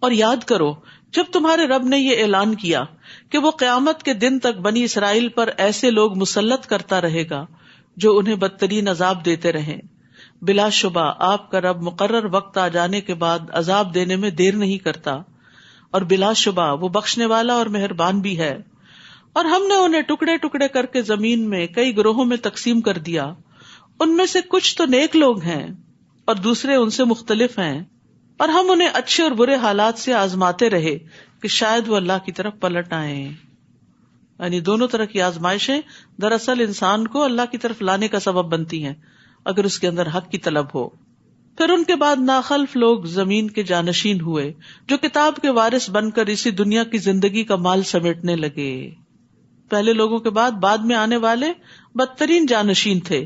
اور یاد کرو جب تمہارے رب نے یہ اعلان کیا کہ وہ قیامت کے دن تک بنی اسرائیل پر ایسے لوگ مسلط کرتا رہے گا جو انہیں بدترین عذاب دیتے رہیں، بلا شبہ آپ کا رب مقرر وقت آ جانے کے بعد عذاب دینے میں دیر نہیں کرتا، اور بلا شبہ وہ بخشنے والا اور مہربان بھی ہے۔ اور ہم نے انہیں ٹکڑے ٹکڑے کر کے زمین میں کئی گروہوں میں تقسیم کر دیا، ان میں سے کچھ تو نیک لوگ ہیں اور دوسرے ان سے مختلف ہیں، اور ہم انہیں اچھے اور برے حالات سے آزماتے رہے کہ شاید وہ اللہ کی طرف پلٹ آئیں۔ یعنی دونوں طرح کی آزمائشیں دراصل انسان کو اللہ کی طرف لانے کا سبب بنتی ہیں اگر اس کے اندر حق کی طلب ہو۔ پھر ان کے بعد ناخلف لوگ زمین کے جانشین ہوئے جو کتاب کے وارث بن کر اسی دنیا کی زندگی کا مال سمیٹنے لگے۔ پہلے لوگوں کے بعد میں آنے والے بدترین جانشین تھے،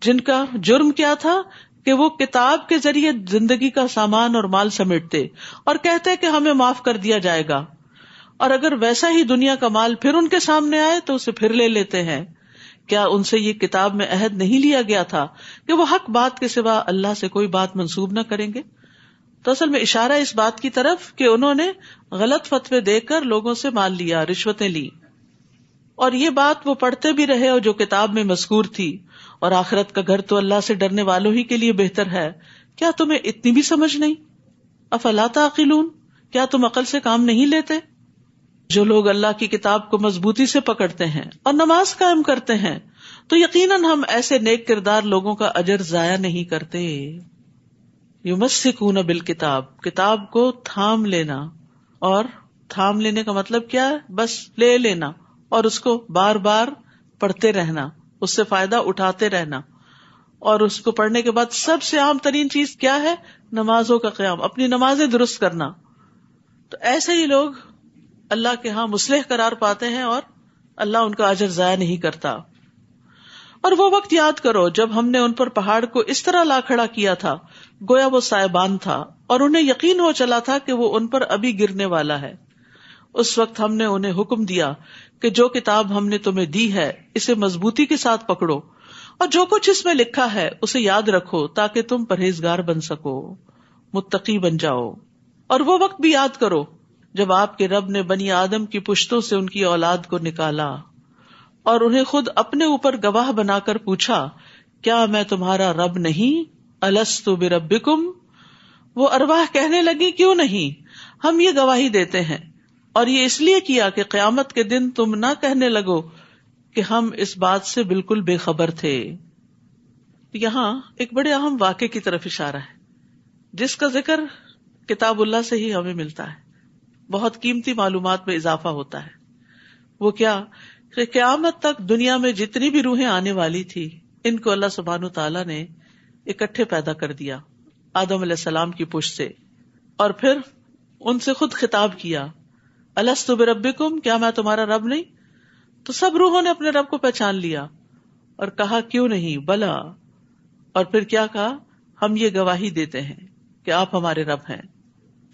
جن کا جرم کیا تھا کہ وہ کتاب کے ذریعے زندگی کا سامان اور مال سمیٹتے اور کہتے کہ ہمیں معاف کر دیا جائے گا، اور اگر ویسا ہی دنیا کا مال پھر ان کے سامنے آئے تو اسے پھر لے لیتے ہیں۔ کیا ان سے یہ کتاب میں عہد نہیں لیا گیا تھا کہ وہ حق بات کے سوا اللہ سے کوئی بات منسوب نہ کریں گے؟ تو اصل میں اشارہ اس بات کی طرف کہ انہوں نے غلط فتوے دے کر لوگوں سے مال لیا، رشوتیں لی، اور یہ بات وہ پڑھتے بھی رہے اور جو کتاب میں مذکور تھی، اور آخرت کا گھر تو اللہ سے ڈرنے والوں ہی کے لیے بہتر ہے۔ کیا تمہیں اتنی بھی سمجھ نہیں؟ افلا تعقلون، کیا تم عقل سے کام نہیں لیتے؟ جو لوگ اللہ کی کتاب کو مضبوطی سے پکڑتے ہیں اور نماز قائم کرتے ہیں تو یقیناً ہم ایسے نیک کردار لوگوں کا اجر ضائع نہیں کرتے۔ یمسکون بالکتاب، کتاب کو تھام لینا، اور تھام لینے کا مطلب کیا ہے؟ بس لے لینا اور اس کو بار بار پڑھتے رہنا، اس سے فائدہ اٹھاتے رہنا، اور اس کو پڑھنے کے بعد سب سے عام ترین چیز کیا ہے؟ نمازوں کا قیام، اپنی نمازیں درست کرنا۔ تو ایسے ہی لوگ اللہ کے ہاں مصلح قرار پاتے ہیں اور اللہ ان کا اجر ضائع نہیں کرتا۔ اور وہ وقت یاد کرو جب ہم نے ان پر پہاڑ کو اس طرح لا کھڑا کیا تھا گویا وہ سائبان تھا، اور انہیں یقین ہو چلا تھا کہ وہ ان پر ابھی گرنے والا ہے۔ اس وقت ہم نے انہیں حکم دیا کہ جو کتاب ہم نے تمہیں دی ہے اسے مضبوطی کے ساتھ پکڑو، اور جو کچھ اس میں لکھا ہے اسے یاد رکھو تاکہ تم پرہیزگار بن سکو، متقی بن جاؤ۔ اور وہ وقت بھی یاد کرو جب آپ کے رب نے بنی آدم کی پشتوں سے ان کی اولاد کو نکالا اور انہیں خود اپنے اوپر گواہ بنا کر پوچھا، کیا میں تمہارا رب نہیں؟ الستُ بربکم؟ وہ ارواح کہنے لگی، کیوں نہیں، ہم یہ گواہی دیتے ہیں، اور یہ اس لیے کیا کہ قیامت کے دن تم نہ کہنے لگو کہ ہم اس بات سے بالکل بے خبر تھے۔ یہاں ایک بڑے اہم واقعے کی طرف اشارہ ہے جس کا ذکر کتاب اللہ سے ہی ہمیں ملتا ہے، بہت قیمتی معلومات میں اضافہ ہوتا ہے۔ وہ کیا کہ قیامت تک دنیا میں جتنی بھی روحیں آنے والی تھی ان کو اللہ سبحانہ تعالیٰ نے اکٹھے پیدا کر دیا آدم علیہ السلام کی پشت سے، اور پھر ان سے خود خطاب کیا، الستُ بربکم، کیا میں تمہارا رب نہیں؟ تو سب روحوں نے اپنے رب کو پہچان لیا اور کہا کیوں نہیں، بلا، اور پھر کیا کہا، ہم یہ گواہی دیتے ہیں کہ آپ ہمارے رب ہیں۔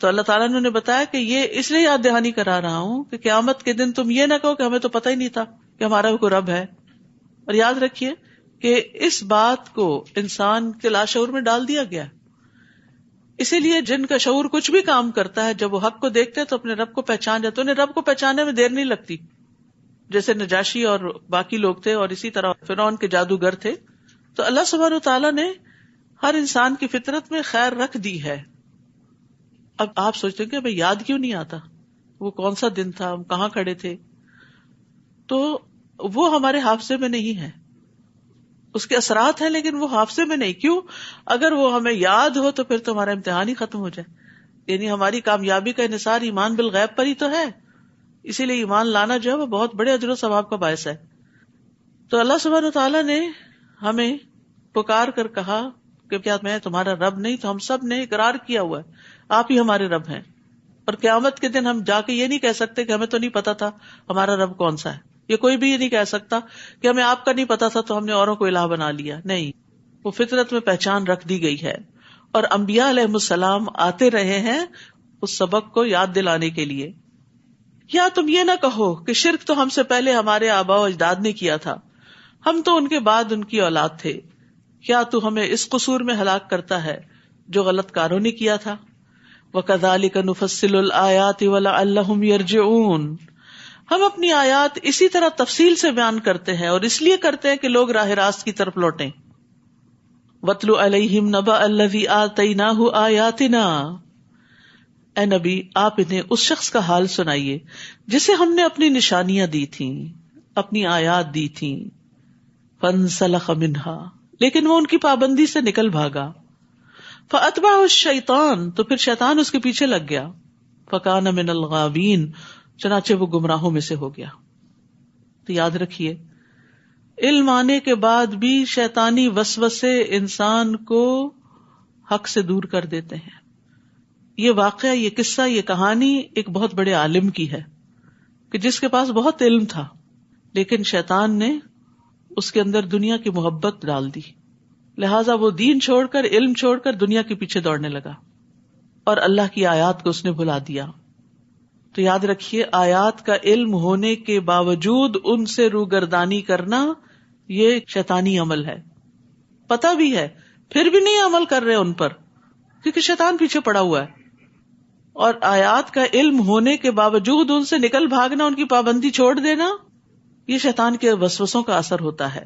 تو اللہ تعالیٰ نے بتایا کہ یہ اس لیے یاد دہانی کرا رہا ہوں کہ قیامت کے دن تم یہ نہ کہو کہ ہمیں تو پتہ ہی نہیں تھا کہ ہمارا کوئی رب ہے۔ اور یاد رکھیے کہ اس بات کو انسان کے لاشعور میں ڈال دیا گیا، اسی لیے جن کا شعور کچھ بھی کام کرتا ہے جب وہ حق کو دیکھتے ہیں تو اپنے رب کو پہچان جاتے، انہیں رب کو پہچاننے میں دیر نہیں لگتی، جیسے نجاشی اور باقی لوگ تھے، اور اسی طرح فرعون کے جادوگر تھے۔ تو اللہ سبحانہ تعالیٰ نے ہر انسان کی فطرت میں خیر رکھ دی ہے۔ اب آپ سوچتے ہیں کہ ہمیں یاد کیوں نہیں آتا وہ کون سا دن تھا، ہم کہاں کھڑے تھے؟ تو وہ ہمارے حافظے میں نہیں ہے، اس کے اثرات ہیں لیکن وہ حافظے میں نہیں۔ کیوں؟ اگر وہ ہمیں یاد ہو تو پھر تو ہمارا امتحان ہی ختم ہو جائے، یعنی ہماری کامیابی کا انحصار ایمان بالغیب پر ہی تو ہے، اسی لیے ایمان لانا جو ہے وہ بہت بڑے اجر و ثواب کا باعث ہے۔ تو اللہ سبحانہ تعالیٰ نے ہمیں پکار کر کہا کہ کیا میں تمہارا رب نہیں؟ تو ہم سب نے اقرار کیا ہوا ہے آپ ہی ہمارے رب ہیں، اور قیامت کے دن ہم جا کے یہ نہیں کہہ سکتے کہ ہمیں تو نہیں پتا تھا ہمارا رب کون سا ہے، یہ کوئی بھی یہ نہیں کہہ سکتا کہ ہمیں آپ کا نہیں پتا تھا تو ہم نے اوروں کو الہ بنا لیا، نہیں، وہ فطرت میں پہچان رکھ دی گئی ہے، اور انبیاء علیہ السلام آتے رہے ہیں اس سبق کو یاد دلانے کے لیے۔ یا تم یہ نہ کہو کہ شرک تو ہم سے پہلے ہمارے آباء و اجداد نے کیا تھا، ہم تو ان کے بعد ان کی اولاد تھے، کیا تو ہمیں اس قصور میں ہلاک کرتا ہے جو غلط کاروں نے کیا تھا؟ وَكَذَلِكَ نُفَصِّلُ الْآيَاتِ وَلَعَلَّهُمْ يَرْجِعُونَ. ہم اپنی آیات اسی طرح تفصیل سے بیان کرتے ہیں اور اس لیے کرتے ہیں کہ لوگ راہ راست کی طرف لوٹیں. وَاتْلُ عَلَيْهِمْ نَبَأَ الَّذِي آتَيْنَاهُ آيَاتِنَا. اے نبی آپ انہیں اس شخص کا حال سنائیے جسے ہم نے اپنی نشانیاں دی تھیں، اپنی آیات دی تھیں. فَانْسَلَخَ مِنْهَا، لیکن وہ ان کی پابندی سے نکل بھاگا. فَأَتْبَعَهُ الشَّيْطَانُ، تو پھر شیطان اس کے پیچھے لگ گیا. فَكَانَ مِنَ الْغَاوِينَ، چنانچہ وہ گمراہوں میں سے ہو گیا. تو یاد رکھیے علم آنے کے بعد بھی شیطانی وسوسے انسان کو حق سے دور کر دیتے ہیں. یہ واقعہ، یہ قصہ، یہ کہانی ایک بہت بڑے عالم کی ہے کہ جس کے پاس بہت علم تھا، لیکن شیطان نے اس کے اندر دنیا کی محبت ڈال دی. لہٰذا وہ دین چھوڑ کر، علم چھوڑ کر دنیا کے پیچھے دوڑنے لگا اور اللہ کی آیات کو اس نے بھلا دیا. تو یاد رکھیے آیات کا علم ہونے کے باوجود ان سے روگردانی کرنا یہ شیطانی عمل ہے. پتہ بھی ہے پھر بھی نہیں عمل کر رہے ان پر، کیونکہ شیطان پیچھے پڑا ہوا ہے. اور آیات کا علم ہونے کے باوجود ان سے نکل بھاگنا، ان کی پابندی چھوڑ دینا، یہ شیطان کے وسوسوں کا اثر ہوتا ہے.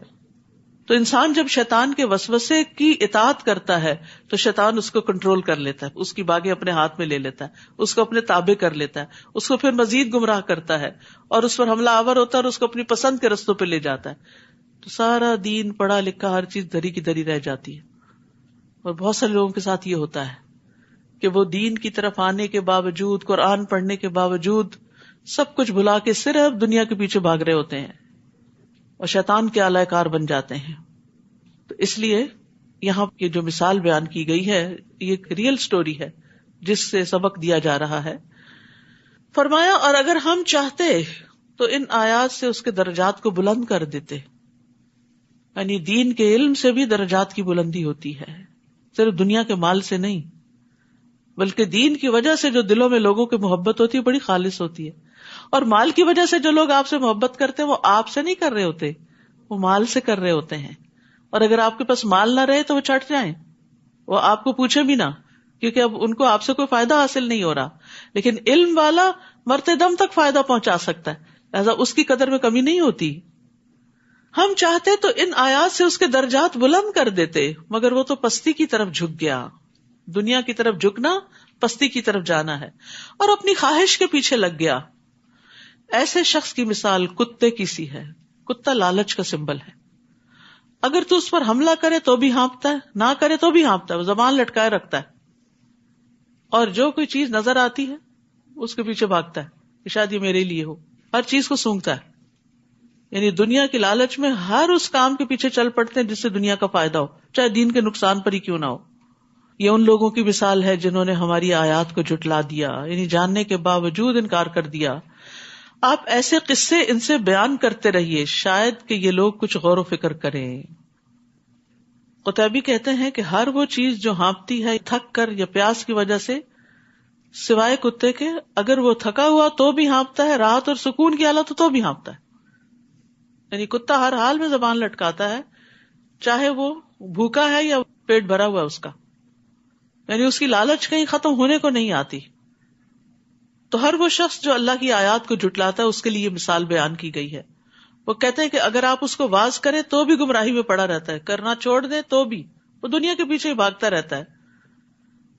تو انسان جب شیطان کے وسوسے کی اطاعت کرتا ہے تو شیطان اس کو کنٹرول کر لیتا ہے، اس کی باگیں اپنے ہاتھ میں لے لیتا ہے، اس کو اپنے تابع کر لیتا ہے، اس کو پھر مزید گمراہ کرتا ہے اور اس پر حملہ آور ہوتا ہے اور اس کو اپنی پسند کے رستوں پہ لے جاتا ہے. تو سارا دین، پڑھا لکھا ہر چیز دری کی دری رہ جاتی ہے. اور بہت سارے لوگوں کے ساتھ یہ ہوتا ہے کہ وہ دین کی طرف آنے کے باوجود، قرآن پڑھنے کے باوجود سب کچھ بھلا کے صرف دنیا کے پیچھے بھاگ رہے ہوتے ہیں اور شیطان کے آلہ کار بن جاتے ہیں. تو اس لیے یہاں یہ جو مثال بیان کی گئی ہے یہ ایک ریئل سٹوری ہے جس سے سبق دیا جا رہا ہے. فرمایا اور اگر ہم چاہتے تو ان آیات سے اس کے درجات کو بلند کر دیتے. یعنی دین کے علم سے بھی درجات کی بلندی ہوتی ہے، صرف دنیا کے مال سے نہیں، بلکہ دین کی وجہ سے جو دلوں میں لوگوں کی محبت ہوتی ہے بڑی خالص ہوتی ہے. اور مال کی وجہ سے جو لوگ آپ سے محبت کرتے ہیں وہ آپ سے نہیں کر رہے ہوتے، وہ مال سے کر رہے ہوتے ہیں. اور اگر آپ کے پاس مال نہ رہے تو وہ چھٹ جائیں، وہ آپ کو پوچھے بھی نہ، کیونکہ اب ان کو آپ سے کوئی فائدہ حاصل نہیں ہو رہا. لیکن علم والا مرتے دم تک فائدہ پہنچا سکتا ہے، لہذا اس کی قدر میں کمی نہیں ہوتی. ہم چاہتے تو ان آیات سے اس کے درجات بلند کر دیتے، مگر وہ تو پستی کی طرف جھک گیا. دنیا کی طرف جھکنا پستی کی طرف جانا ہے اور اپنی خواہش کے پیچھے لگ گیا. ایسے شخص کی مثال کتے کی سی ہے. کتا لالچ کا سمبل ہے. اگر تو اس پر حملہ کرے تو بھی ہانپتا ہے، نہ کرے تو بھی ہانپتا ہے، وہ زبان لٹکائے رکھتا ہے اور جو کوئی چیز نظر آتی ہے اس کے پیچھے بھاگتا ہے کہ شاید یہ میرے لیے ہو. ہر چیز کو سونگتا ہے. یعنی دنیا کی لالچ میں ہر اس کام کے پیچھے چل پڑتے ہیں جس سے دنیا کا فائدہ ہو، چاہے دین کے نقصان پر ہی کیوں نہ ہو. یہ ان لوگوں کی مثال ہے جنہوں نے ہماری آیات کو جھٹلا دیا، یعنی جاننے کے باوجود انکار کر دیا. آپ ایسے قصے ان سے بیان کرتے رہیے، شاید کہ یہ لوگ کچھ غور و فکر کریں. قطبی کہتے ہیں کہ ہر وہ چیز جو ہانپتی ہے تھک کر یا پیاس کی وجہ سے، سوائے کتے کے، اگر وہ تھکا ہوا تو بھی ہانپتا ہے، راحت اور سکون کی حالت تو بھی ہانپتا ہے. یعنی کتا ہر حال میں زبان لٹکاتا ہے، چاہے وہ بھوکا ہے یا پیٹ بھرا ہوا ہے اس کا. یعنی اس کی لالچ کہیں ختم ہونے کو نہیں آتی. تو ہر وہ شخص جو اللہ کی آیات کو جھٹلاتا ہے اس کے لیے یہ مثال بیان کی گئی ہے. وہ کہتے ہیں کہ اگر آپ اس کو واز کریں تو بھی گمراہی میں پڑا رہتا ہے، کرنا چھوڑ دیں تو بھی وہ دنیا کے پیچھے ہی بھاگتا رہتا ہے.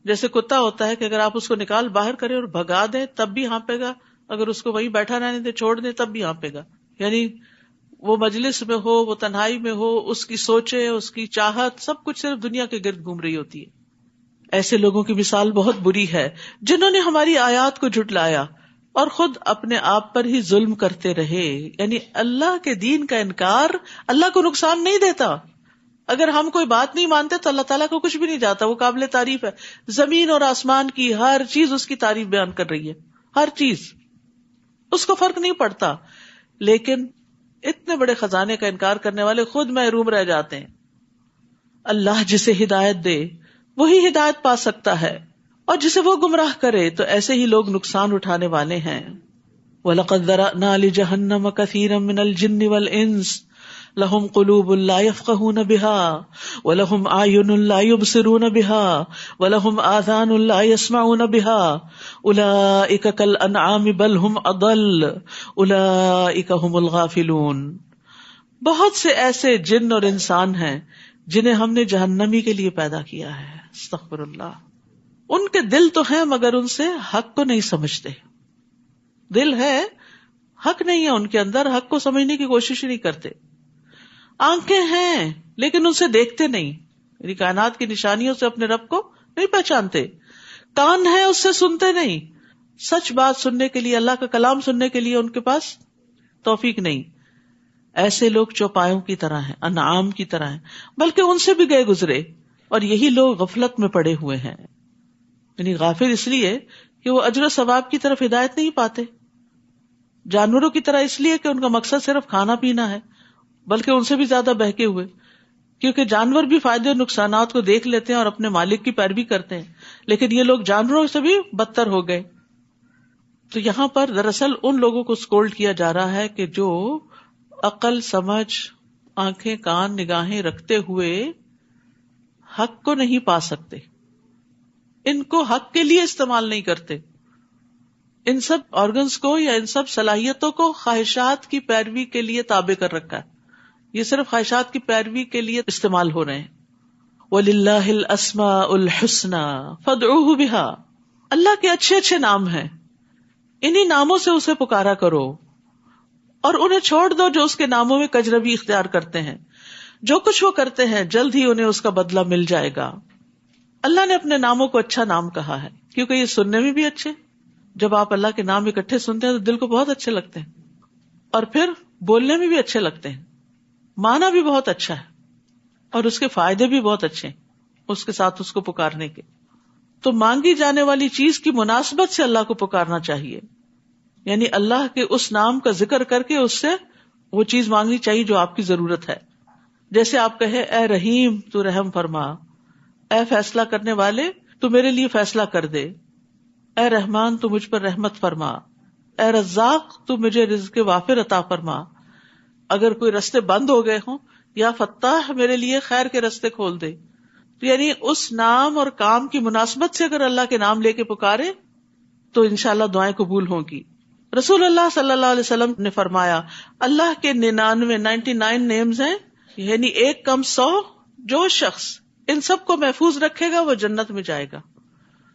جیسے کتا ہوتا ہے کہ اگر آپ اس کو نکال باہر کریں اور بھگا دیں تب بھی ہانپے گا، اگر اس کو وہیں بیٹھا رہنے دیں چھوڑ دیں تب بھی ہانپے گا. یعنی وہ مجلس میں ہو، وہ تنہائی میں ہو، اس کی سوچیں، اس کی چاہت، سب کچھ صرف دنیا کے گرد گھوم رہی ہوتی ہے. ایسے لوگوں کی مثال بہت بری ہے جنہوں نے ہماری آیات کو جھٹلایا اور خود اپنے آپ پر ہی ظلم کرتے رہے. یعنی اللہ کے دین کا انکار اللہ کو نقصان نہیں دیتا. اگر ہم کوئی بات نہیں مانتے تو اللہ تعالیٰ کو کچھ بھی نہیں جاتا، وہ قابل تعریف ہے. زمین اور آسمان کی ہر چیز اس کی تعریف بیان کر رہی ہے، ہر چیز، اس کو فرق نہیں پڑتا. لیکن اتنے بڑے خزانے کا انکار کرنے والے خود محروم رہ جاتے ہیں. اللہ جسے ہدایت دے وہی ہدایت پا سکتا ہے، اور جسے وہ گمراہ کرے تو ایسے ہی لوگ نقصان اٹھانے والے ہیں. وَلَقَدْ ذَرَأْنَا لِجَهَنَّمَ كَثِيرًا مِنَ الْجِنِّ وَالْإِنسِ. لہم قلوب لا یفقہون بہا ولہم اعین لا یبصرون بہا ولہم آذان لا یسمعون بہا اولئک کالانعام بل ہم اضل اولئک ہم الغافلون. بہت سے ایسے جن اور انسان ہیں جنہیں ہم نے جہنمی کے لیے پیدا کیا ہے. استغفر اللہ. ان کے دل تو ہیں مگر ان سے حق کو نہیں سمجھتے. دل ہے, حق نہیں ہے ان کے اندر, حق کو سمجھنے کی کوشش ہی نہیں کرتے. آنکھیں ہیں لیکن ان سے دیکھتے نہیں, یعنی کائنات کی نشانیوں سے اپنے رب کو نہیں پہچانتے. کان ہے, اس سے سنتے نہیں, سچ بات سننے کے لیے, اللہ کا کلام سننے کے لیے ان کے پاس توفیق نہیں. ایسے لوگ چوپایوں کی طرح ہیں, انعام کی طرح ہیں, بلکہ ان سے بھی گئے گزرے. اور یہی لوگ غفلت میں پڑے ہوئے ہیں, یعنی غافل اس لیے کہ وہ اجر و ثواب کی طرف ہدایت نہیں پاتے. جانوروں کی طرح اس لیے کہ ان کا مقصد صرف کھانا پینا ہے, بلکہ ان سے بھی زیادہ بہکے ہوئے, کیونکہ جانور بھی فائدے اور نقصانات کو دیکھ لیتے ہیں اور اپنے مالک کی پیروی کرتے ہیں, لیکن یہ لوگ جانوروں سے بھی بدتر ہو گئے. تو یہاں پر دراصل ان لوگوں کو سکولڈ کیا جا رہا ہے کہ جو عقل, سمجھ, آنکھیں, کان, نگاہیں رکھتے ہوئے حق کو نہیں پا سکتے, ان کو حق کے لیے استعمال نہیں کرتے. ان سب آرگنز کو یا ان سب صلاحیتوں کو خواہشات کی پیروی کے لیے تابع کر رکھا ہے. یہ صرف خواہشات کی پیروی کے لیے استعمال ہو رہے ہیں. وَلِلَّهِ الْأَسْمَاءُ الْحُسْنَى فَادْعُوهُ بِهَا. اللہ کے اچھے اچھے نام ہیں, انہی ناموں سے اسے پکارا کرو اور انہیں چھوڑ دو جو اس کے ناموں میں کجروی اختیار کرتے ہیں. جو کچھ وہ کرتے ہیں جلد ہی انہیں اس کا بدلہ مل جائے گا. اللہ نے اپنے ناموں کو اچھا نام کہا ہے کیونکہ یہ سننے میں بھی اچھے. جب آپ اللہ کے نام اکٹھے سنتے ہیں تو دل کو بہت اچھے لگتے ہیں, اور پھر بولنے میں بھی اچھے لگتے ہیں, معنی بھی بہت اچھا ہے, اور اس کے فائدے بھی بہت اچھے ہیں اس کے ساتھ اس کو پکارنے کے. تو مانگی جانے والی چیز کی مناسبت سے اللہ کو پکارنا چاہیے, یعنی اللہ کے اس نام کا ذکر کر کے اس سے وہ چیز مانگنی چاہیے جو آپ کی ضرورت ہے. جیسے آپ کہے اے رحیم تو رحم فرما, اے فیصلہ کرنے والے تو میرے لیے فیصلہ کر دے, اے رحمان تو مجھ پر رحمت فرما, اے رزاق تو مجھے رزق وافر عطا فرما. اگر کوئی رستے بند ہو گئے ہوں, یا فتاح میرے لیے خیر کے رستے کھول دے. تو یعنی اس نام اور کام کی مناسبت سے اگر اللہ کے نام لے کے پکارے تو انشاءاللہ دعائیں قبول ہوں گی. رسول اللہ صلی اللہ علیہ وسلم نے فرمایا اللہ کے 99 نیمز ہیں, یعنی ایک کم 100. جو شخص ان سب کو محفوظ رکھے گا وہ جنت میں جائے گا.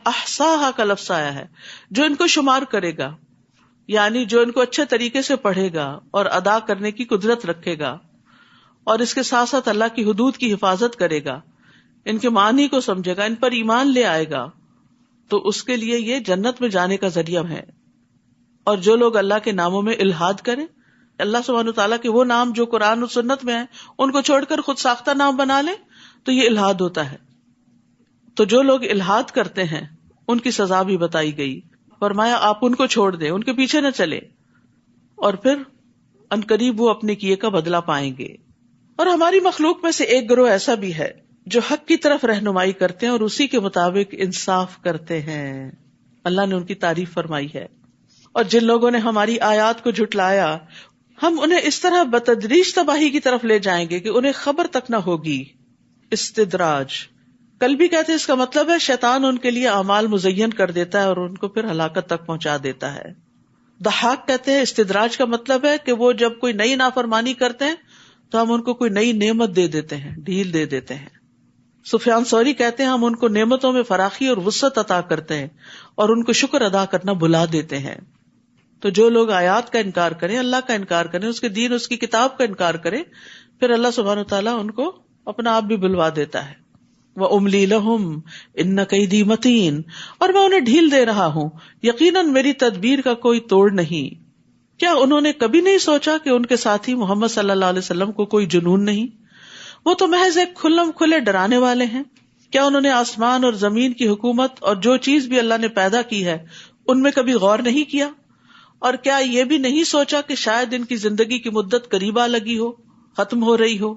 احصاها کا لفظ آیا ہے, جو ان کو شمار کرے گا, یعنی جو ان کو اچھے طریقے سے پڑھے گا اور ادا کرنے کی قدرت رکھے گا, اور اس کے ساتھ ساتھ اللہ کی حدود کی حفاظت کرے گا, ان کے معنی کو سمجھے گا, ان پر ایمان لے آئے گا, تو اس کے لیے یہ جنت میں جانے کا ذریعہ ہے. اور جو لوگ اللہ کے ناموں میں الحاد کریں, اللہ سبحانہ وتعالیٰ کے وہ نام جو قرآن و سنت میں ہیں ان کو چھوڑ کر خود ساختہ نام بنا لیں, تو یہ الحاد ہوتا ہے. تو جو لوگ الحاد کرتے ہیں ان کی سزا بھی بتائی گئی. فرمایا آپ ان کو چھوڑ دیں, ان کے پیچھے نہ چلے, اور پھر عنقریب وہ اپنے کیے کا بدلہ پائیں گے. اور ہماری مخلوق میں سے ایک گروہ ایسا بھی ہے جو حق کی طرف رہنمائی کرتے ہیں اور اسی کے مطابق انصاف کرتے ہیں. اللہ نے ان کی تعریف فرمائی ہے. اور جن لوگوں نے ہماری آیات کو جھٹلایا ہم انہیں اس طرح بتدریج تباہی کی طرف لے جائیں گے کہ انہیں خبر تک نہ ہوگی. استدراج کل بھی کہتے ہیں, اس کا مطلب ہے شیطان ان کے لیے اعمال مزین کر دیتا ہے اور ان کو پھر ہلاکت تک پہنچا دیتا ہے. ضحاک کہتے ہیں استدراج کا مطلب ہے کہ وہ جب کوئی نئی نافرمانی کرتے ہیں تو ہم ان کو کوئی نئی نعمت دے دیتے ہیں, ڈھیل دے دیتے ہیں. سفیان ثوری کہتے ہیں ہم ان کو نعمتوں میں فراخی اور وسعت عطا کرتے ہیں اور ان کو شکر ادا کرنا بھلا دیتے ہیں. تو جو لوگ آیات کا انکار کریں, اللہ کا انکار کریں, اس کے دین اس کی کتاب کا انکار کریں, پھر اللہ سبحانہ وتعالیٰ ان کو اپنا آپ بھی بلوا دیتا ہے. وَأُمْلِي لَهُمْ إِنَّ كَيْدِي مَتِينٌ, اور میں انہیں ڈھیل دے رہا ہوں, یقیناً میری تدبیر کا کوئی توڑ نہیں. کیا انہوں نے کبھی نہیں سوچا کہ ان کے ساتھی محمد صلی اللہ علیہ وسلم کو کوئی جنون نہیں؟ وہ تو محض ایک کھلم کھلے ڈرانے والے ہیں. کیا انہوں نے آسمان اور زمین کی حکومت اور جو چیز بھی اللہ نے پیدا کی ہے ان میں کبھی غور نہیں کیا؟ اور کیا یہ بھی نہیں سوچا کہ شاید ان کی زندگی کی مدت قریب آ لگی ہو, ختم ہو رہی ہو؟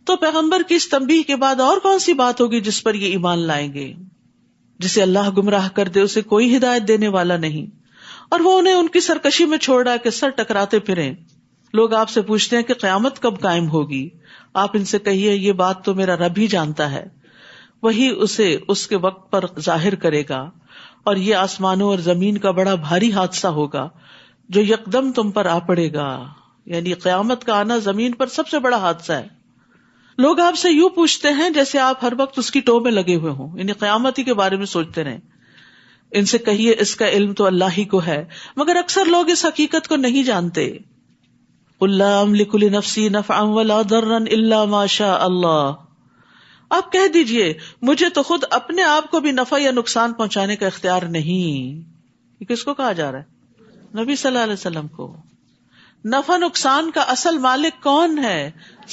تو پیغمبر کی اس تنبیہ کے بعد اور کون سی بات ہوگی جس پر یہ ایمان لائیں گے؟ جسے اللہ گمراہ کر دے اسے کوئی ہدایت دینے والا نہیں, اور وہ انہیں ان کی سرکشی میں چھوڑا کہ سر ٹکراتے پھریں. لوگ آپ سے پوچھتے ہیں کہ قیامت کب قائم ہوگی، آپ ان سے کہیے یہ بات تو میرا رب ہی جانتا ہے، وہی اسے اس کے وقت پر ظاہر کرے گا، اور یہ آسمانوں اور زمین کا بڑا بھاری حادثہ ہوگا جو یکدم تم پر آ پڑے گا. یعنی قیامت کا آنا زمین پر سب سے بڑا حادثہ ہے. لوگ آپ سے یوں پوچھتے ہیں جیسے آپ ہر وقت اس کی ٹو میں لگے ہوئے ہوں، یعنی قیامت ہی کے بارے میں سوچتے رہیں. ان سے کہیے اس کا علم تو اللہ ہی کو ہے، مگر اکثر لوگ اس حقیقت کو نہیں جانتے. قُل لَا أَمْلِكُ لِنَفْسِي نَفْعًا وَلَا ضَرًّا إِلَّا مَا شَاءَ اللَّهُ، آپ کہہ دیجئے مجھے تو خود اپنے آپ کو بھی نفع یا نقصان پہنچانے کا اختیار نہیں. یہ کس کو کہا جا رہا ہے؟ نبی صلی اللہ علیہ وسلم کو. نفع نقصان کا اصل مالک کون ہے؟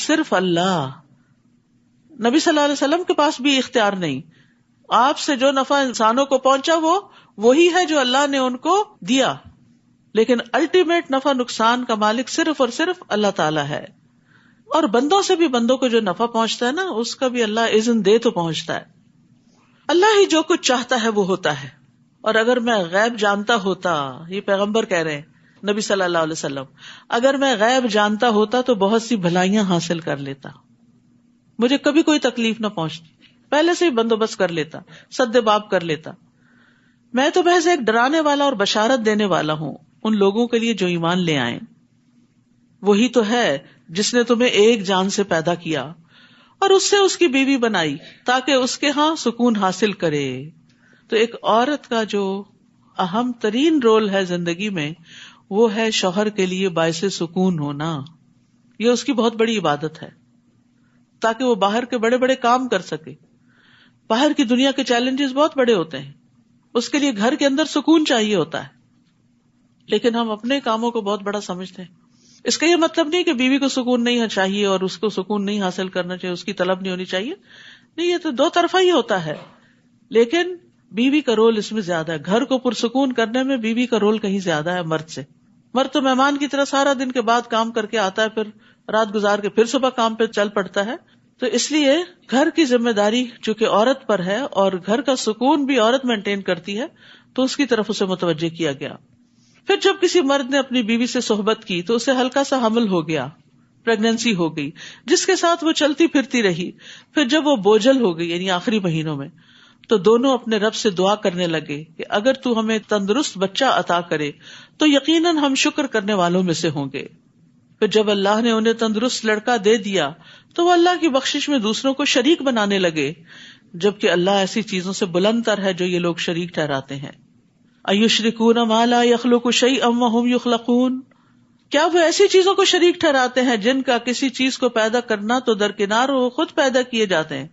صرف اللہ. نبی صلی اللہ علیہ وسلم کے پاس بھی اختیار نہیں. آپ سے جو نفع انسانوں کو پہنچا وہ وہی ہے جو اللہ نے ان کو دیا، لیکن الٹیمیٹ نفع نقصان کا مالک صرف اور صرف اللہ تعالیٰ ہے. اور بندوں سے بھی بندوں کو جو نفع پہنچتا ہے نا، اس کا بھی اللہ اذن دے تو پہنچتا ہے. اللہ ہی جو کچھ چاہتا ہے وہ ہوتا ہے. اور اگر میں غیب جانتا ہوتا، یہ پیغمبر کہہ رہے ہیں نبی صلی اللہ علیہ وسلم، اگر میں غیب جانتا ہوتا تو بہت سی بھلائیاں حاصل کر لیتا، مجھے کبھی کوئی تکلیف نہ پہنچتی، پہلے سے ہی بندوبست کر لیتا، سد باب کر لیتا. میں تو محض ایک ڈرانے والا اور بشارت دینے والا ہوں ان لوگوں کے لیے جو ایمان لے آئیں. وہی تو ہے جس نے تمہیں ایک جان سے پیدا کیا اور اس سے اس کی بیوی بنائی تاکہ اس کے ہاں سکون حاصل کرے. تو ایک عورت کا جو اہم ترین رول ہے زندگی میں وہ ہے شوہر کے لیے باعث سکون ہونا. یہ اس کی بہت بڑی عبادت ہے تاکہ وہ باہر کے بڑے بڑے کام کر سکے. باہر کی دنیا کے چیلنجز بہت بڑے ہوتے ہیں، اس کے لیے گھر کے اندر سکون چاہیے ہوتا ہے، لیکن ہم اپنے کاموں کو بہت بڑا سمجھتے ہیں. اس کا یہ مطلب نہیں کہ بیوی کو سکون نہیں چاہیے اور اس کو سکون نہیں حاصل کرنا چاہیے، اس کی طلب نہیں ہونی چاہیے. نہیں، یہ تو دو طرفہ ہی ہوتا ہے، لیکن بیوی کا رول اس میں زیادہ ہے. گھر کو پرسکون کرنے میں بیوی کا رول کہیں زیادہ ہے مرد سے. مرد تو مہمان کی طرح سارا دن کے بعد کام کر کے آتا ہے، پھر رات گزار کے پھر صبح کام پہ چل پڑتا ہے. تو اس لیے گھر کی ذمہ داری چونکہ عورت پر ہے اور گھر کا سکون بھی عورت مینٹین کرتی ہے، تو اس کی طرف اسے متوجہ کیا گیا. پھر جب کسی مرد نے اپنی بیوی سے صحبت کی تو اسے ہلکا سا حمل ہو گیا، پریگننسی ہو گئی، جس کے ساتھ وہ چلتی پھرتی رہی. پھر جب وہ بوجھل ہو گئی یعنی آخری مہینوں میں، تو دونوں اپنے رب سے دعا کرنے لگے کہ اگر تو ہمیں تندرست بچہ عطا کرے تو یقیناً ہم شکر کرنے والوں میں سے ہوں گے. پھر جب اللہ نے انہیں تندرست لڑکا دے دیا تو وہ اللہ کی بخشش میں دوسروں کو شریک بنانے لگے، جبکہ اللہ ایسی چیزوں سے بلند تر ہے جو یہ لوگ شریک ٹھہراتے ہیں. ایشرکون ما لا یخلق شیئا وہم یخلقون، کیا وہ ایسی چیزوں کو شریک ٹھہراتے ہیں جن کا کسی چیز کو پیدا کرنا تو درکنار ہو، خود پیدا کیے جاتے ہیں.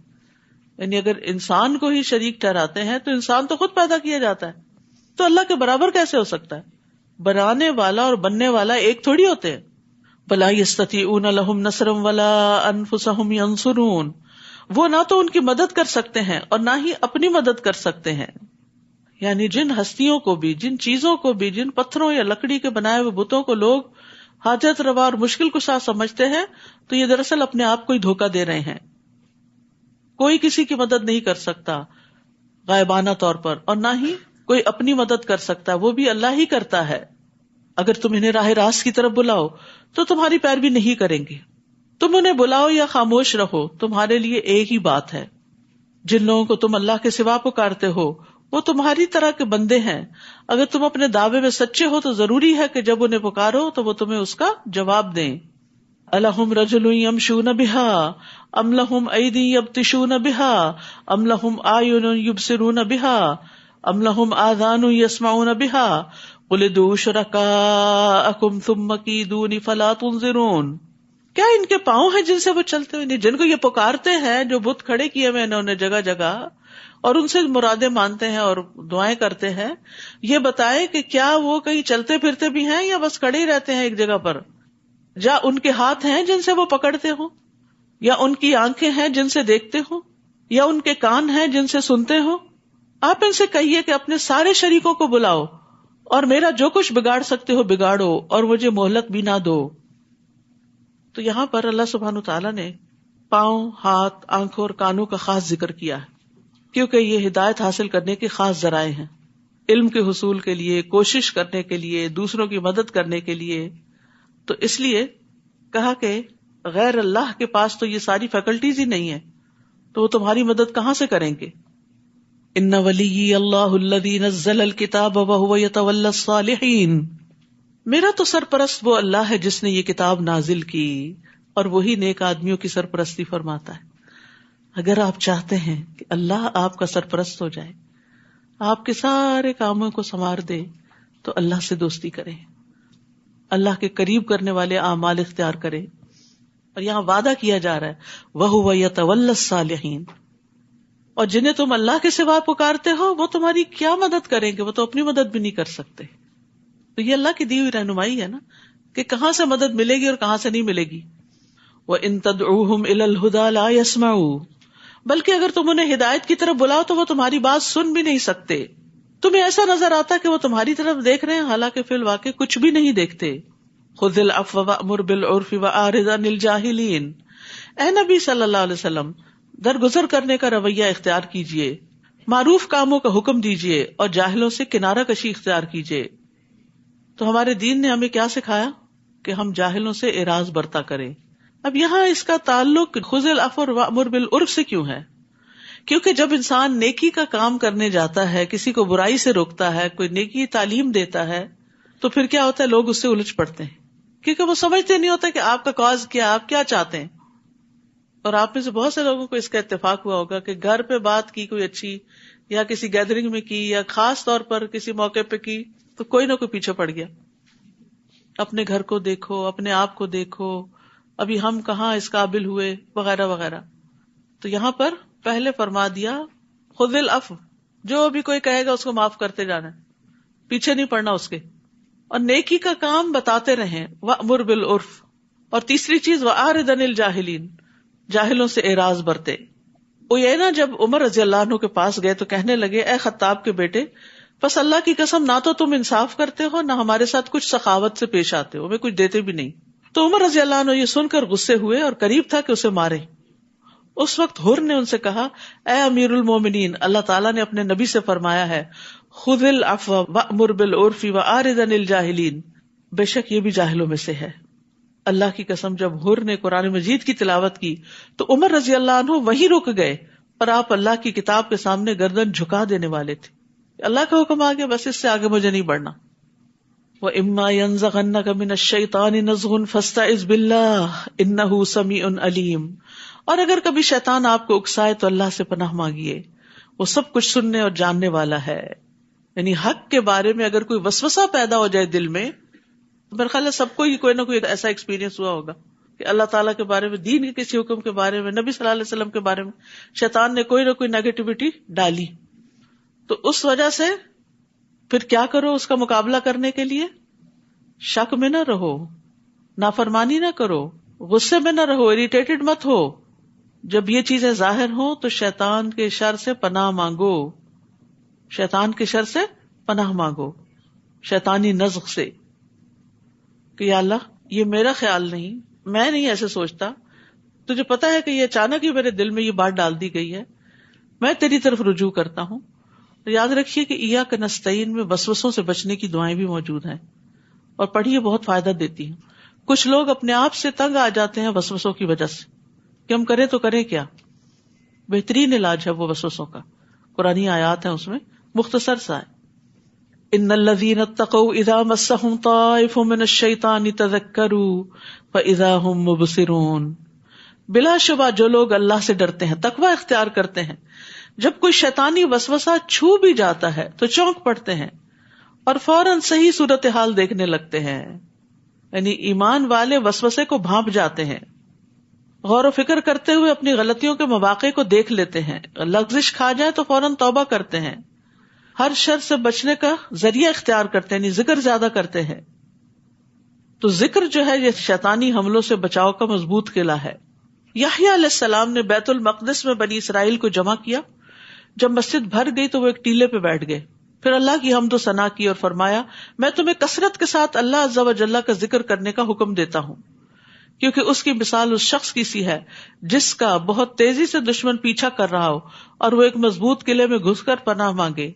یعنی اگر انسان کو ہی شریک ٹھہراتے ہیں تو انسان تو خود پیدا کیا جاتا ہے، تو اللہ کے برابر کیسے ہو سکتا ہے؟ بنانے والا اور بننے والا ایک تھوڑی ہوتے ہیں. بلا یستطیعون لہم نصرا ولا انفسہم ینصرون، وہ نہ تو ان کی مدد کر سکتے ہیں اور نہ ہی اپنی مدد کر سکتے ہیں. یعنی جن ہستیوں کو بھی، جن چیزوں کو بھی، جن پتھروں یا لکڑی کے بنائے ہوئے بتوں کو لوگ حاجت روا اور مشکل کشا سمجھتے ہیں، تو یہ دراصل اپنے آپ کو ہی دھوکہ دے رہے ہیں. کوئی کسی کی مدد نہیں کر سکتا غائبانہ طور پر، اور نہ ہی کوئی اپنی مدد کر سکتا، وہ بھی اللہ ہی کرتا ہے. اگر تم انہیں راہ راست کی طرف بلاؤ تو تمہاری پیروی نہیں کریں گے. تم انہیں بلاؤ یا خاموش رہو، تمہارے لیے ایک ہی بات ہے. جن لوگوں کو تم اللہ کے سوا پکارتے ہو وہ تمہاری طرح کے بندے ہیں. اگر تم اپنے دعوے میں سچے ہو تو ضروری ہے کہ جب انہیں پکارو تو وہ تمہیں اس کا جواب دیں. الہم رجل یمشون بہا ام لہم ایدی یبطشون بہا ام لہم اعین یبصرون بہا ام لہم آذان یسمعون بہا قل ادعوا شرکاءکم ثم کیدون فلا تنظرون. کیا ان کے پاؤں ہیں جن سے وہ چلتے ہوئے، جن کو یہ پکارتے ہیں، جو بت کھڑے کیے ہوئے انہوں نے جگہ جگہ اور ان سے مرادیں مانتے ہیں اور دعائیں کرتے ہیں، یہ بتائے کہ کیا وہ کہیں چلتے پھرتے بھی ہیں یا بس کھڑے ہی رہتے ہیں ایک جگہ پر؟ یا ان کے ہاتھ ہیں جن سے وہ پکڑتے ہوں، یا ان کی آنکھیں ہیں جن سے دیکھتے ہوں، یا ان کے کان ہیں جن سے سنتے ہوں؟ آپ ان سے کہیے کہ اپنے سارے شریکوں کو بلاؤ اور میرا جو کچھ بگاڑ سکتے ہو بگاڑو اور مجھے مہلت بھی نہ دو. تو یہاں پر اللہ سبحانہ تعالیٰ نے پاؤں، ہاتھ، آنکھوں اور کانوں کا خاص ذکر کیا ہے، کیونکہ یہ ہدایت حاصل کرنے کے خاص ذرائع ہیں، علم کے حصول کے لیے، کوشش کرنے کے لیے، دوسروں کی مدد کرنے کے لیے. تو اس لیے کہا کہ غیر اللہ کے پاس تو یہ ساری فیکلٹیز ہی نہیں ہے، تو وہ تمہاری مدد کہاں سے کریں گے؟ ان ولی اللہ الذی نزل الکتاب وہو یتولی الصالحین، میرا تو سرپرست وہ اللہ ہے جس نے یہ کتاب نازل کی اور وہی نیک آدمیوں کی سرپرستی فرماتا ہے. اگر آپ چاہتے ہیں کہ اللہ آپ کا سرپرست ہو جائے، آپ کے سارے کاموں کو سنوار دے، تو اللہ سے دوستی کریں، اللہ کے قریب کرنے والے اعمال اختیار کریں. اور یہاں وعدہ کیا جا رہا ہے وَهُوَ يَتَوَلَّى الصَّالِحِينَ، اور جنہیں تم اللہ کے سوا پکارتے ہو وہ تمہاری کیا مدد کریں گے؟ وہ تو اپنی مدد بھی نہیں کر سکتے. تو یہ اللہ کی دی ہوئی رہنمائی ہے نا کہ کہاں سے مدد ملے گی اور کہاں سے نہیں ملے گی. وَإِن تَدْعُوهُمْ إِلَى الْهُدَى لَا يَسْمَعُوا، بلکہ اگر تم انہیں ہدایت کی طرف بلاؤ تو وہ تمہاری بات سن بھی نہیں سکتے. تمہیں ایسا نظر آتا کہ وہ تمہاری طرف دیکھ رہے ہیں، حالانکہ فی الواقع کچھ بھی نہیں دیکھتے. خذ العفو وأمر بالعرف وأعرض عن الجاہلین، اے نبی صلی اللہ علیہ وسلم درگزر کرنے کا رویہ اختیار کیجئے، معروف کاموں کا حکم دیجئے اور جاہلوں سے کنارہ کشی اختیار کیجئے. تو ہمارے دین نے ہمیں کیا سکھایا کہ ہم جاہلوں سے اعراض برتا کریں. اب یہاں اس کا تعلق خذ العفو وأمر بالعرف سے کیوں ہے؟ کیونکہ جب انسان نیکی کا کام کرنے جاتا ہے، کسی کو برائی سے روکتا ہے، کوئی نیکی تعلیم دیتا ہے، تو پھر کیا ہوتا ہے؟ لوگ اس سے الجھ پڑتے ہیں، کیونکہ وہ سمجھتے نہیں ہوتا کہ آپ کا کاز کیا، آپ کیا چاہتے ہیں. اور آپ میں سے بہت سے لوگوں کو اس کا اتفاق ہوا ہوگا کہ گھر پہ بات کی کوئی اچھی، یا کسی گیدرنگ میں کی، یا خاص طور پر کسی موقع پہ کی، تو کوئی نہ کوئی پیچھے پڑ گیا. اپنے گھر کو دیکھو، اپنے آپ کو دیکھو، ابھی ہم کہاں اس قابل ہوئے، وغیرہ وغیرہ. تو یہاں پر پہلے فرما دیا خذ العفو، جو بھی کوئی کہے گا اس کو معاف کرتے جانا، پیچھے نہیں پڑنا اس کے، اور نیکی کا کام بتاتے رہیں. وَأْمُرْ بِالْعُرْفِ، اور تیسری چیز وَأَعْرِضْ عَنِ الْجَاهِلِينَ، جاہلوں سے اعراض برتے. عیینہ جب عمر رضی اللہ عنہ کے پاس گئے تو کہنے لگے اے خطاب کے بیٹے، بس اللہ کی قسم نہ تو تم انصاف کرتے ہو، نہ ہمارے ساتھ کچھ سخاوت سے پیش آتے ہو، ہمیں کچھ دیتے بھی نہیں. تو عمر رضی اللہ عنہ یہ سن کر غصے ہوئے اور قریب تھا کہ اسے مارے. اس وقت حر نے ان سے کہا اے امیر المومنین، اللہ تعالیٰ نے اپنے نبی سے فرمایا ہے خذ العفو وأمر بالعرف وأعرض عن الجاہلین، بے شک یہ بھی جاہلوں میں سے ہے. اللہ کی قسم جب حر نے قرآن مجید کی تلاوت کی تو عمر رضی اللہ عنہ وہیں رک گئے، اور آپ اللہ کی کتاب کے سامنے گردن جھکا دینے والے تھے. اللہ کا حکم آ گیا، بس اس سے آگے مجھے نہیں بڑھنا. وَإِمَّا يَنزَغَنَّكَ مِنَ الشَّيْطَانِ نَزْغٌ فَاسْتَعِذْ بِاللَّهِ إِنَّهُ سَمِيعٌ عَلِيمٌ، اور اگر کبھی شیطان آپ کو اکسائے تو اللہ سے پناہ مانگیے، وہ سب کچھ سننے اور جاننے والا ہے. یعنی حق کے بارے میں اگر کوئی وسوسہ پیدا ہو جائے دل میں، میرا خیال ہے سب کو ہی کوئی نہ کوئی ایسا ایکسپیرینس ہوا ہوگا کہ اللہ تعالیٰ کے بارے میں، دین کے کسی حکم کے بارے میں، نبی صلی اللہ علیہ وسلم کے بارے میں شیطان نے کوئی نہ کوئی نیگیٹیوٹی ڈالی. تو اس وجہ سے پھر کیا کرو اس کا مقابلہ کرنے کے لیے؟ شک میں نہ رہو، نافرمانی نہ کرو، غصے میں نہ رہو، اریٹیٹڈ مت ہو. جب یہ چیزیں ظاہر ہوں تو شیطان کے شر سے پناہ مانگو، شیطان کے شر سے پناہ مانگو، شیطانی نزغ سے، کہ یا اللہ یہ میرا خیال نہیں، میں نہیں ایسے سوچتا، تجھے پتا ہے کہ یہ اچانک ہی میرے دل میں یہ بات ڈال دی گئی ہے، میں تیری طرف رجوع کرتا ہوں. یاد رکھیے کہ ایاک نستعین میں وسوسوں سے بچنے کی دعائیں بھی موجود ہیں، اور پڑھیے بہت فائدہ دیتی ہیں. کچھ لوگ اپنے آپ سے تنگ آ جاتے ہیں وسوسوں کی وجہ سے کہ ہم کریں تو کریں کیا. بہترین علاج ہے وہ وسوسوں کا، قرآنی آیات ہیں اس میں، مختصر سا ہے. ان الذین اتقوا اذا مسهم طائف من الشیطان تذکروا فاذا هم مبصرون، بلا شبہ جو لوگ اللہ سے ڈرتے ہیں، تقوی اختیار کرتے ہیں، جب کوئی شیطانی وسوسہ چھو بھی جاتا ہے تو چونک پڑتے ہیں اور فوراً صحیح صورتحال دیکھنے لگتے ہیں. یعنی ایمان والے وسوسے کو بھانپ جاتے ہیں، غور و فکر کرتے ہوئے اپنی غلطیوں کے مواقع کو دیکھ لیتے ہیں، لغزش کھا جائے تو فوراً توبہ کرتے ہیں، ہر شر سے بچنے کا ذریعہ اختیار کرتے ہیں، یعنی ذکر زیادہ کرتے ہیں. تو ذکر جو ہے یہ شیطانی حملوں سے بچاؤ کا مضبوط قلعہ ہے. یحییٰ علیہ السلام نے بیت المقدس میں بنی اسرائیل کو جمع کیا. جب مسجد بھر گئی تو وہ ایک ٹیلے پہ بیٹھ گئے، پھر اللہ کی حمد و ثنا کی اور فرمایا میں تمہیں کثرت کے ساتھ اللہ عز و جل کا ذکر کرنے کا حکم دیتا ہوں، کیونکہ اس کی مثال اس شخص کی سی ہے جس کا بہت تیزی سے دشمن پیچھا کر رہا ہو اور وہ ایک مضبوط قلعے میں گھس کر پناہ مانگے.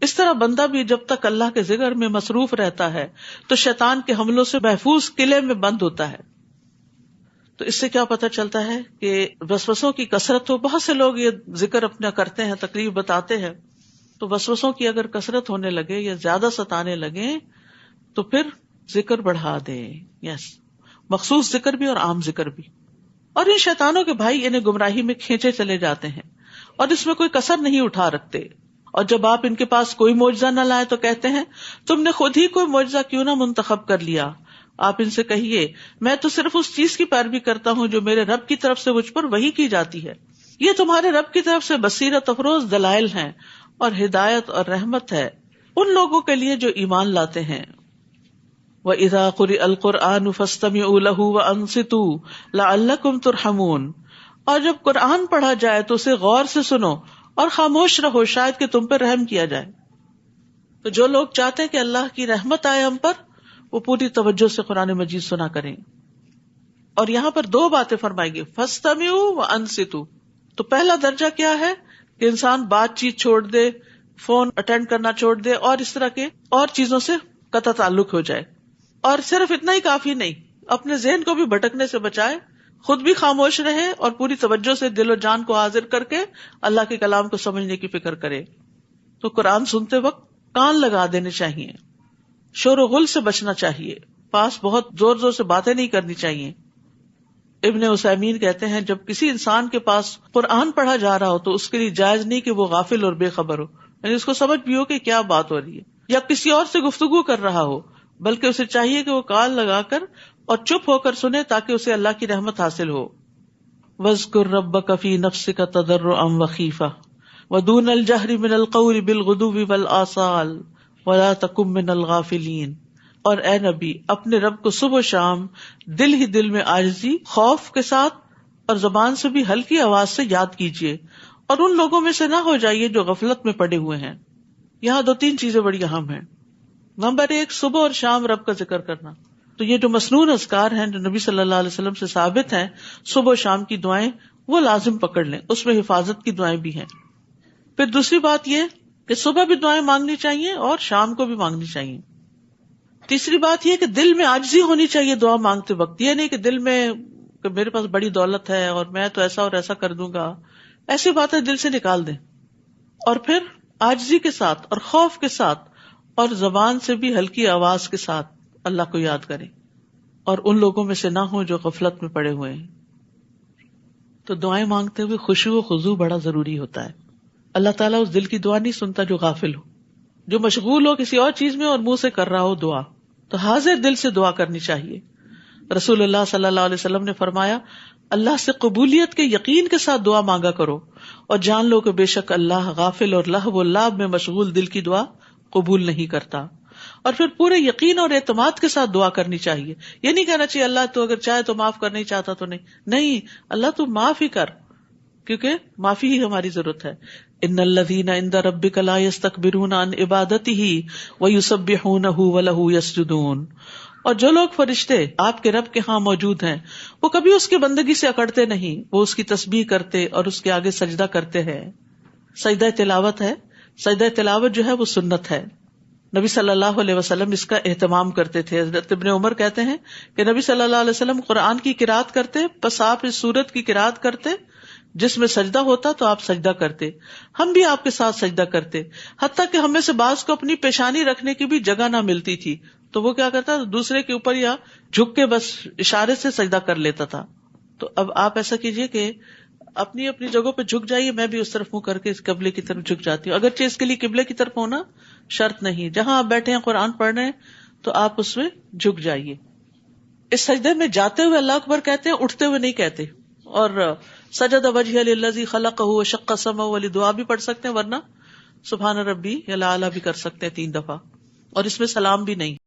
اس طرح بندہ بھی جب تک اللہ کے ذکر میں مصروف رہتا ہے تو شیطان کے حملوں سے محفوظ قلعے میں بند ہوتا ہے. تو اس سے کیا پتہ چلتا ہے کہ وسوسوں کی کثرت ہو. بہت سے لوگ یہ ذکر اپنا کرتے ہیں، تکلیف بتاتے ہیں، تو وسوسوں کی اگر کثرت ہونے لگے یا زیادہ ستانے لگے تو پھر ذکر بڑھا دے. مخصوص ذکر بھی اور عام ذکر بھی. اور ان شیطانوں کے بھائی انہیں گمراہی میں کھینچے چلے جاتے ہیں اور اس میں کوئی کسر نہیں اٹھا رکھتے. اور جب آپ ان کے پاس کوئی معجزہ نہ لائے تو کہتے ہیں تم نے خود ہی کوئی معجزہ کیوں نہ منتخب کر لیا. آپ ان سے کہیے میں تو صرف اس چیز کی پیروی کرتا ہوں جو میرے رب کی طرف سے مجھ پر وحی کی جاتی ہے. یہ تمہارے رب کی طرف سے بصیرت افروز دلائل ہیں اور ہدایت اور رحمت ہے ان لوگوں کے لیے جو ایمان لاتے ہیں. وَإِذَا قُرِئَ الْقُرْآنُ فَاسْتَمِعُوا لَهُ وَأَنصِتُوا لَعَلَّكُمْ تُرْحَمُونَ. اور جب قرآن پڑھا جائے تو اسے غور سے سنو اور خاموش رہو شاید کہ تم پر رحم کیا جائے. تو جو لوگ چاہتے ہیں کہ اللہ کی رحمت آئے ہم پر، وہ پوری توجہ سے قرآن مجید سنا کریں. اور یہاں پر دو باتیں فرمائی گئی، فَاسْتَمِعُوا وَأَنصِتُوا. تو پہلا درجہ کیا ہے کہ انسان بات چیت چھوڑ دے، فون اٹینڈ کرنا چھوڑ دے اور اس طرح کے اور چیزوں سے قطع تعلق ہو جائے. اور صرف اتنا ہی کافی نہیں، اپنے ذہن کو بھی بھٹکنے سے بچائے، خود بھی خاموش رہے اور پوری توجہ سے دل و جان کو حاضر کر کے اللہ کے کلام کو سمجھنے کی فکر کرے. تو قرآن سنتے وقت کان لگا دینے چاہیے، شور و غل سے بچنا چاہیے، پاس بہت زور زور سے باتیں نہیں کرنی چاہیے. ابن عثیمین کہتے ہیں جب کسی انسان کے پاس قرآن پڑھا جا رہا ہو تو اس کے لیے جائز نہیں کہ وہ غافل اور بے خبر ہو، یعنی اس کو سمجھ بھی ہو کہ کیا بات ہو رہی ہے، یا کسی اور سے گفتگو کر رہا ہو، بلکہ اسے چاہیے کہ وہ کان لگا کر اور چپ ہو کر سنے تاکہ اسے اللہ کی رحمت حاصل ہو. وَاذْكُرْ رَبَّكَ فِي نَفْسِكَ تَضَرُّعًا وَخِيفَةً وَدُونَ الْجَهْرِ مِنَ الْقَوْلِ بِالْغُدُوِّ وَالْآصَالِ وَلَا تَكُن مِّنَ الْغَافِلِينَ. اور اے نبی اپنے رب کو صبح و شام دل ہی دل میں عاجزی، خوف کے ساتھ اور زبان سے بھی ہلکی آواز سے یاد کیجیے، اور ان لوگوں میں سے نہ ہو جائیے جو غفلت میں پڑے ہوئے ہیں. یہاں دو تین چیزیں بڑی اہم ہیں. نمبر 1، صبح اور شام رب کا ذکر کرنا. تو یہ جو مسنون اذکار ہیں جو نبی صلی اللہ علیہ وسلم سے ثابت ہیں، صبح و شام کی دعائیں وہ لازم پکڑ لیں، اس میں حفاظت کی دعائیں بھی ہیں. پھر دوسری بات یہ کہ صبح بھی دعائیں مانگنی چاہیے اور شام کو بھی مانگنی چاہیے. تیسری بات یہ کہ دل میں عاجزی ہونی چاہیے دعا مانگتے وقت. یہ نہیں کہ دل میں کہ میرے پاس بڑی دولت ہے اور میں تو ایسا اور ایسا کر دوں گا، ایسی باتیں دل سے نکال دیں. اور پھر عاجزی کے ساتھ اور خوف کے ساتھ اور زبان سے بھی ہلکی آواز کے ساتھ اللہ کو یاد کریں، اور ان لوگوں میں سے نہ ہوں جو غفلت میں پڑے ہوئے ہیں. تو دعائیں مانگتے ہوئے خشوع و خضوع بڑا ضروری ہوتا ہے. اللہ تعالیٰ اس دل کی دعا نہیں سنتا جو غافل ہو، جو مشغول ہو کسی اور چیز میں اور منہ سے کر رہا ہو دعا. تو حاضر دل سے دعا کرنی چاہیے. رسول اللہ صلی اللہ علیہ وسلم نے فرمایا اللہ سے قبولیت کے یقین کے ساتھ دعا مانگا کرو اور جان لو کہ بے شک اللہ غافل اور لہو و لعب میں مشغول دل کی دعا قبول نہیں کرتا. اور پھر پورے یقین اور اعتماد کے ساتھ دعا کرنی چاہیے. یہ نہیں کہنا چاہیے اللہ تو اگر چاہے تو معاف کر، نہیں چاہتا تو نہیں، اللہ تو معاف ہی کر، کیونکہ معافی ہی ہماری ضرورت ہے. ان الذین عند ربک لا یستکبرون عن عبادتہ ویسبحونہ ولہ یسجدون. اور جو لوگ فرشتے آپ کے رب کے ہاں موجود ہیں وہ کبھی اس کی بندگی سے اکڑتے نہیں، وہ اس کی تسبیح کرتے اور اس کے آگے سجدہ کرتے ہیں. سجدہ تلاوت ہے، سجدہ تلاوت جو ہے وہ سنت ہے. نبی صلی اللہ علیہ وسلم اس کا اہتمام کرتے تھے. حضرت ابن عمر کہتے ہیں کہ نبی صلی اللہ علیہ وسلم قرآن کی قرات کرتے، پس آپ اس سورت کی قرات کرتے جس میں سجدہ ہوتا تو آپ سجدہ کرتے، ہم بھی آپ کے ساتھ سجدہ کرتے، حتیٰ کہ ہم میں سے بعض کو اپنی پیشانی رکھنے کی بھی جگہ نہ ملتی تھی تو وہ کیا کرتا دوسرے کے اوپر یا جھک کے بس اشارے سے سجدہ کر لیتا تھا. تو اب آپ ایسا کیجئے کہ اپنی اپنی جگہوں پہ جھک جائیے. میں بھی اس طرف منہ کر کے اس قبلے کی طرف جھک جاتی ہوں، اگرچہ اس کے لیے قبلے کی طرف ہونا شرط نہیں. جہاں آپ بیٹھے ہیں قرآن پڑھ رہے ہیں تو آپ اس میں جھک جائیے. اس سجدے میں جاتے ہوئے اللہ اکبر کہتے ہیں، اٹھتے ہوئے نہیں کہتے. اور سجد وجہ للذی خلقہ وشق سمعہ والی دعا بھی پڑھ سکتے ہیں، ورنہ سبحان ربی الاعلی بھی کر سکتے ہیں 3 دفعہ، اور اس میں سلام بھی نہیں.